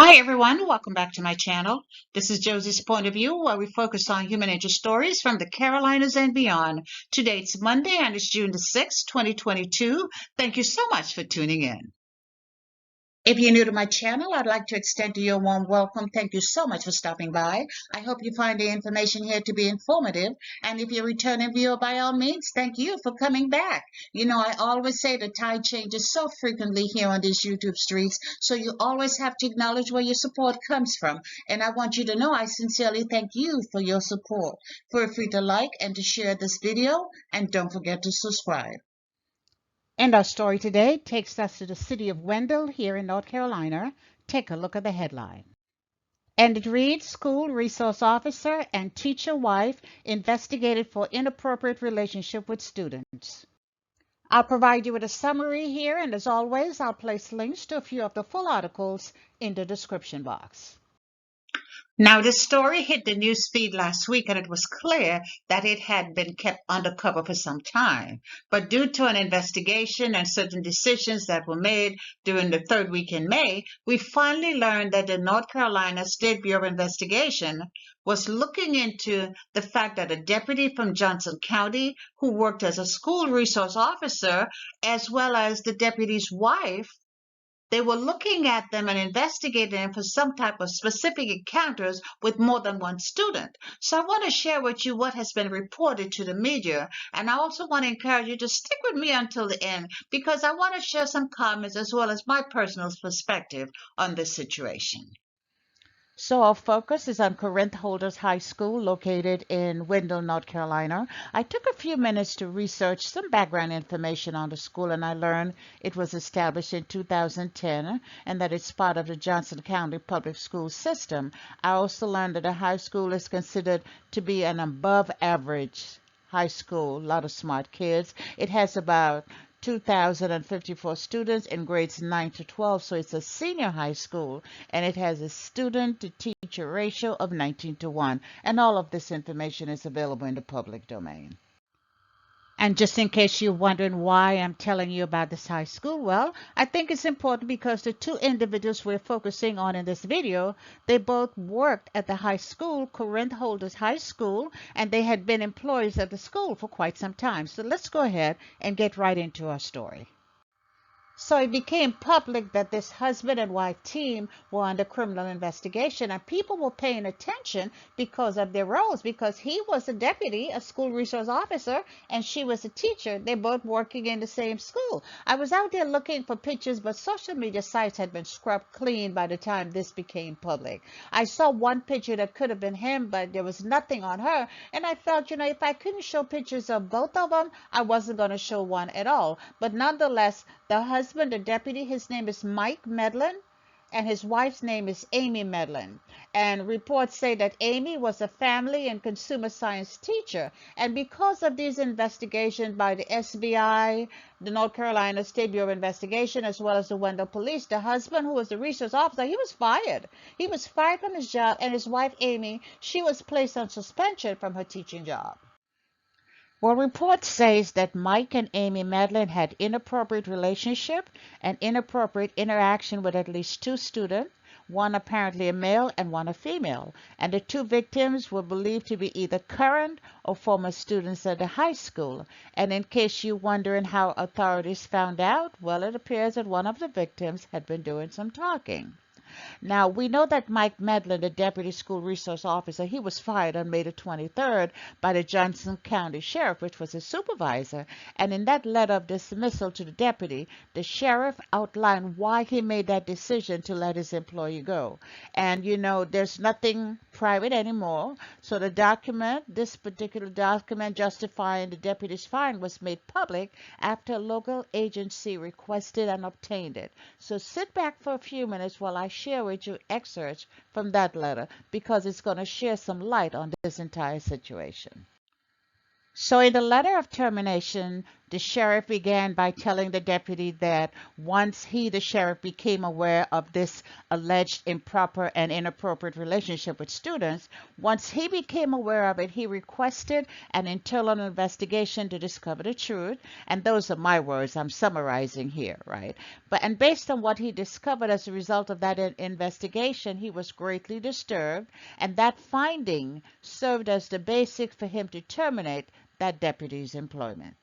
Hi everyone, welcome back to my channel. This is Josie's Point of View, where we focus on human interest stories from the Carolinas and beyond. Today it's Monday and it's June the 6th, 2022. Thank you so much for tuning in. If you're new to my channel, I'd like to extend to you a warm welcome. Thank you so much for stopping by. I hope you find the information here to be informative. And if you're a returning viewer, by all means, thank you for coming back. You know, I always say the tide changes so frequently here on these YouTube streets, so you always have to acknowledge where your support comes from. And I want you to know I sincerely thank you for your support. Feel free to like and to share this video, and don't forget to subscribe. And our story today takes us to the city of Wendell here in North Carolina. Take a look at the headline. And it reads, School Resource Officer and Teacher Wife Investigated for Inappropriate Relationship with Students. I'll provide you with a summary here, and as always, I'll place links to a few of the full articles in the description box. Now, this story hit the news feed last week, and it was clear that it had been kept undercover for some time. But due to an investigation and certain decisions that were made during the third week in May, we finally learned that the North Carolina State Bureau of Investigation was looking into the fact that a deputy from Johnston County who worked as a school resource officer, as well as the deputy's wife, they were looking at them and investigating them for some type of specific encounters with more than one student. So I want to share with you what has been reported to the media. And I also want to encourage you to stick with me until the end, because I want to share some comments as well as my personal perspective on this situation. So our focus is on Corinth Holders High School, located in Wendell, North Carolina. I took a few minutes to research some background information on the school, and I learned it was established in 2010 and that it's part of the Johnston County public school system. I also learned that the high school is considered to be an above average high school, a lot of smart kids. It has about 2,054 students in grades 9 to 12, so it's a senior high school, and it has a student to teacher ratio of 19 to 1, and all of this information is available in the public domain. And just in case you're wondering why I'm telling you about this high school, well, I think it's important because the two individuals we're focusing on in this video, they both worked at the high school, Corinth Holders High School, and they had been employees at the school for quite some time. So let's go ahead and get right into our story. So it became public that this husband and wife team were under criminal investigation, and people were paying attention because of their roles, because he was a deputy, a school resource officer, and she was a teacher. They're both working in the same school. I was out there looking for pictures, but social media sites had been scrubbed clean by the time this became public. I saw one picture that could have been him, but there was nothing on her, and I felt, if I couldn't show pictures of both of them, I wasn't going to show one at all. But nonetheless, the husband, the deputy, his name is Mike Medlin, and his wife's name is Amy Medlin. And reports say that Amy was a family and consumer science teacher. And because of these investigations by the SBI, the North Carolina State Bureau of Investigation, as well as the Wendell Police, the husband, who was the resource officer, he was fired. He was fired from his job, and his wife, Amy, she was placed on suspension from her teaching job. Well, report says that Mike and Amy Medlin had inappropriate relationship and inappropriate interaction with at least two students, one apparently a male and one a female. And the two victims were believed to be either current or former students at the high school. And in case you're wondering how authorities found out, well, it appears that one of the victims had been doing some talking. Now, we know that Mike Medlin, the deputy school resource officer, he was fired on May the 23rd by the Johnston County Sheriff, which was his supervisor. And in that letter of dismissal to the deputy, the sheriff outlined why he made that decision to let his employee go. And, there's nothing private anymore. So the document, this particular document justifying the deputy's firing, was made public after a local agency requested and obtained it. So sit back for a few minutes while I share with you excerpts from that letter, because it's going to shed some light on this entire situation. So in the letter of termination, The sheriff began by telling the deputy that once he, the sheriff, became aware of this alleged improper and inappropriate relationship with students, once he became aware of it, he requested an internal investigation to discover the truth. And those are my words. I'm summarizing here, right? And based on what he discovered as a result of that investigation, he was greatly disturbed, and that finding served as the basis for him to terminate that deputy's employment.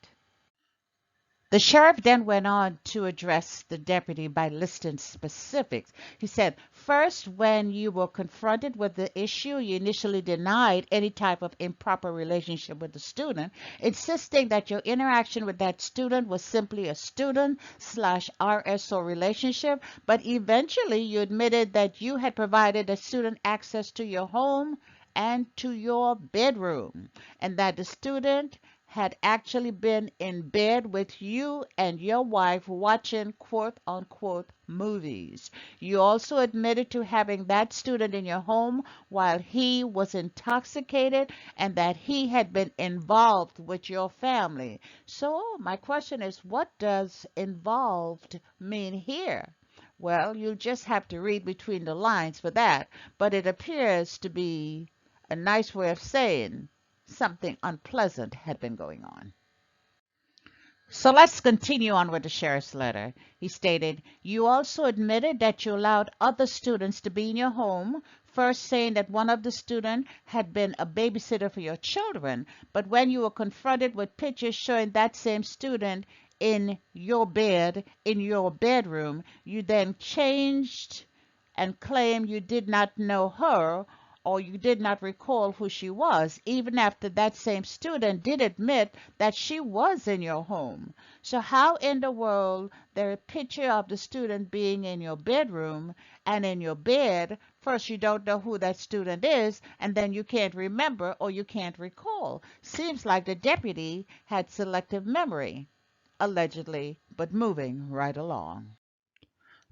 The sheriff then went on to address the deputy by listing specifics. He said, first, when you were confronted with the issue, you initially denied any type of improper relationship with the student, insisting that your interaction with that student was simply a student/RSO relationship, but eventually you admitted that you had provided the student access to your home and to your bedroom, and that the student had actually been in bed with you and your wife watching quote unquote movies. You also admitted to having that student in your home while he was intoxicated and that he had been involved with your family. So, my question is, what does involved mean here? Well, you just have to read between the lines for that, but it appears to be a nice way of saying something unpleasant had been going on. So let's continue on with the sheriff's letter. He stated, you also admitted that you allowed other students to be in your home, first saying that one of the students had been a babysitter for your children, but when you were confronted with pictures showing that same student in your bed, in your bedroom, you then changed and claimed you did not know her or you did not recall who she was, even after that same student did admit that she was in your home. So how in the world there a picture of the student being in your bedroom and in your bed? First, you don't know who that student is, and then you can't remember or you can't recall. Seems like the deputy had selective memory, allegedly, but moving right along.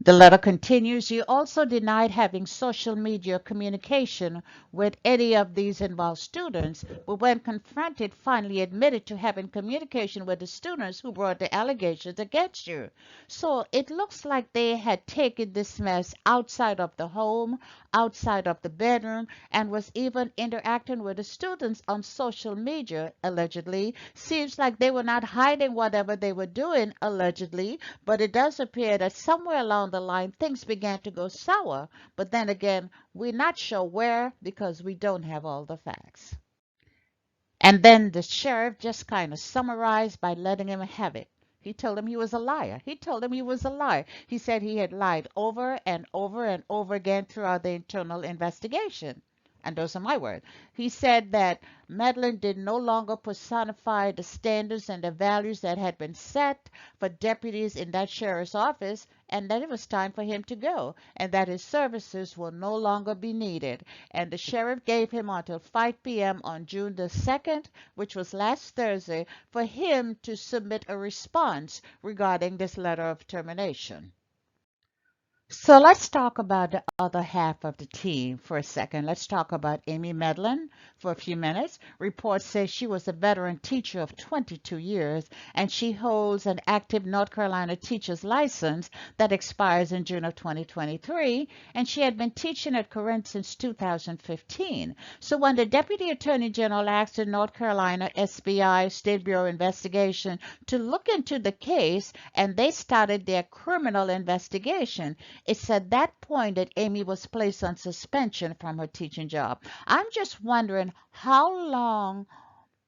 The letter continues, you also denied having social media communication with any of these involved students, but when confronted, finally admitted to having communication with the students who brought the allegations against you. So it looks like they had taken this mess outside of the home, outside of the bedroom, and was even interacting with the students on social media, allegedly. Seems like they were not hiding whatever they were doing, allegedly, but it does appear that somewhere along the line things began to go sour. But then again, we're not sure where because we don't have all the facts. And then the sheriff just kind of summarized by letting him have it. He told him he was a liar. He told him he was a liar. He said he had lied over and over and over again throughout the internal investigation. And those are my words. He said that Medlin did no longer personify the standards and the values that had been set for deputies in that sheriff's office, and that it was time for him to go, and that his services will no longer be needed. And the sheriff gave him until 5 p.m. on June the 2nd, which was last Thursday, for him to submit a response regarding this letter of termination. So let's talk about the other half of the team for a second. Let's talk about Amy Medlin for a few minutes. Reports say she was a veteran teacher of 22 years, and she holds an active North Carolina teacher's license that expires in June of 2023, and she had been teaching at Corinth since 2015. So when the Deputy Attorney General asked the North Carolina SBI, State Bureau of Investigation, to look into the case, and they started their criminal investigation, it's at that point that Amy was placed on suspension from her teaching job. I'm just wondering how long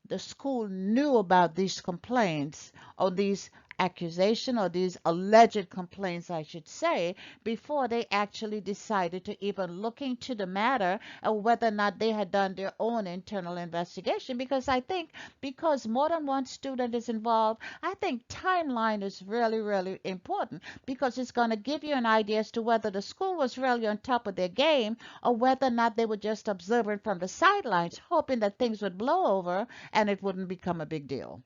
the school knew about these complaints or these accusations or these alleged complaints, I should say, before they actually decided to even look into the matter of whether or not they had done their own internal investigation. Because I think because more than one student is involved, I think timeline is really, really important because it's going to give you an idea as to whether the school was really on top of their game or whether or not they were just observing from the sidelines, hoping that things would blow over and it wouldn't become a big deal.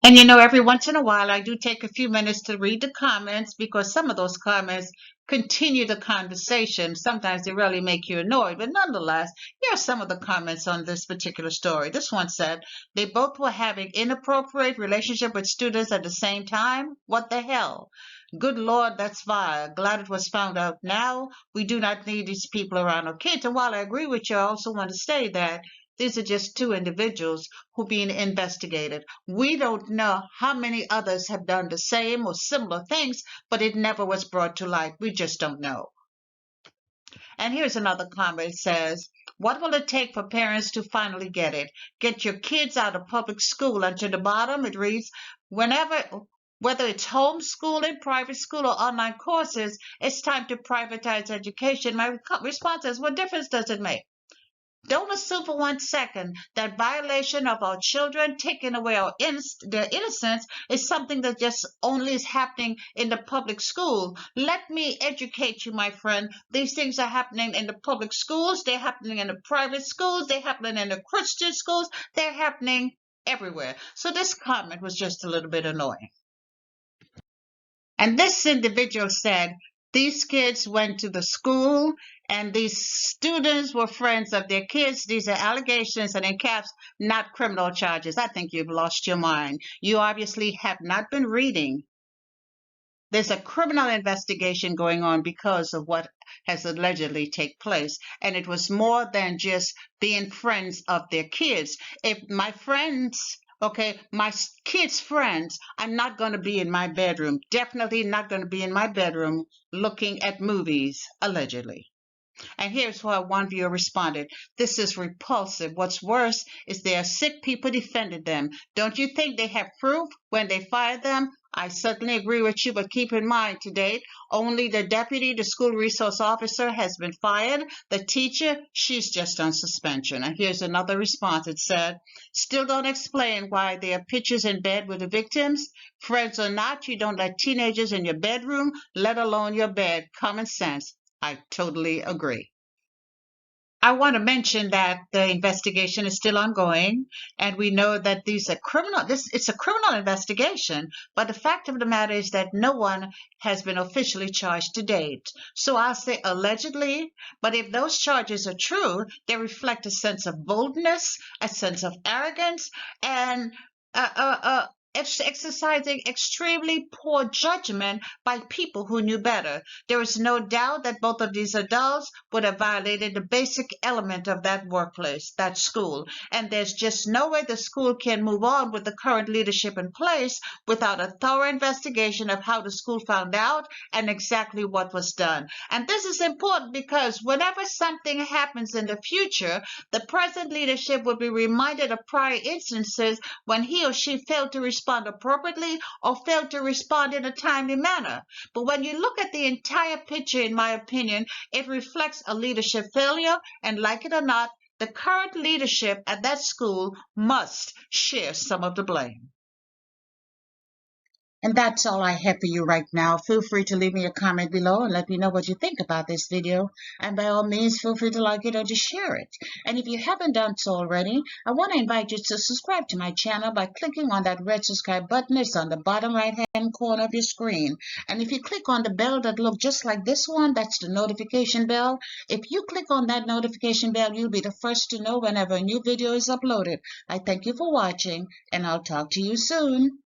And you know, every once in a while, I do take a few minutes to read the comments because some of those comments continue the conversation. Sometimes they really make you annoyed, but nonetheless, here are some of the comments on this particular story. This one said, they both were having inappropriate relationship with students at the same time. What the hell? Good Lord, that's vile. Glad it was found out now. We do not need these people around our kids. And while I agree with you, I also want to say that these are just two individuals who are being investigated. We don't know how many others have done the same or similar things, but it never was brought to light. We just don't know. And here's another comment. It says, what will it take for parents to finally get it? Get your kids out of public school. And to the bottom, it reads, whether it's homeschooling, private school, or online courses, it's time to privatize education. My response is, what difference does it make? Don't assume for 1 second that violation of our children, taking away their innocence, is something that just only is happening in the public school. Let me educate you, my friend. These things are happening in the public schools. They're happening in the private schools. They're happening in the Christian schools. They're happening everywhere. So this comment was just a little bit annoying. And this individual said, these kids went to the school and these students were friends of their kids. These are allegations and in caps, not criminal charges. I think you've lost your mind. You obviously have not been reading. There's a criminal investigation going on because of what has allegedly taken place. And it was more than just being friends of their kids. If my friends, okay, my kids' friends are not going to be in my bedroom, definitely not going to be in my bedroom looking at movies, allegedly. And here's why one viewer responded, this is repulsive. What's worse is there are sick people defending them. Don't you think they have proof when they fired them? I certainly agree with you, but keep in mind, to date, only the deputy, the school resource officer, has been fired. The teacher, she's just on suspension. And here's another response. It said, still don't explain why there are pictures in bed with the victims. Friends or not, you don't let teenagers in your bedroom, let alone your bed. Common sense. I totally agree. I want to mention that the investigation is still ongoing, and we know that it's a criminal investigation, but the fact of the matter is that no one has been officially charged to date. So I'll say allegedly, but if those charges are true, they reflect a sense of boldness, a sense of arrogance, and exercising extremely poor judgment by people who knew better. There is no doubt that both of these adults would have violated the basic element of that workplace, that school. And there's just no way the school can move on with the current leadership in place without a thorough investigation of how the school found out and exactly what was done. And this is important because whenever something happens in the future, the present leadership will be reminded of prior instances when he or she failed to respond appropriately or failed to respond in a timely manner. But when you look at the entire picture, in my opinion, it reflects a leadership failure, and like it or not, the current leadership at that school must share some of the blame. And that's all I have for you right now. Feel free to leave me a comment below and let me know what you think about this video. And by all means, feel free to like it or to share it. And if you haven't done so already, I want to invite you to subscribe to my channel by clicking on that red subscribe button. It's on the bottom right-hand corner of your screen. And if you click on the bell that looks just like this one, that's the notification bell. If you click on that notification bell, you'll be the first to know whenever a new video is uploaded. I thank you for watching, and I'll talk to you soon.